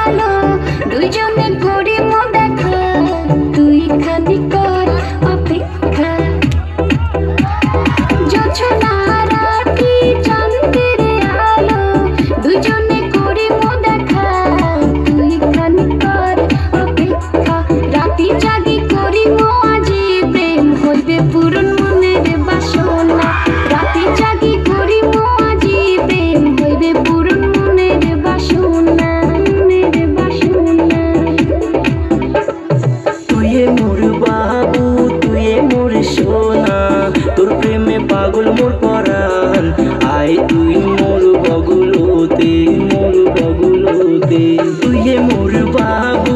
আলো দুইজনে করি মো দেখা তুই খানি কর অপেক্ষা জোছনা রাতি চাঁদের আলো দুইজনে করি মো দেখা তুই খানি কর অপেক্ষা রাতি জাগি করি মো আজি প্রেম হইবে পূরণ মনের বাসনা রাতি জাগি করি মো আজি প্রেম হইবে পূরণ মনের বাসনা মনের বাসনা তুই মোর বাবু তুই মোর সোনা তোর প্রেমে পাগল মোর পরাণ আয় তুই মোর বগুলোতে তুই মোর বাবু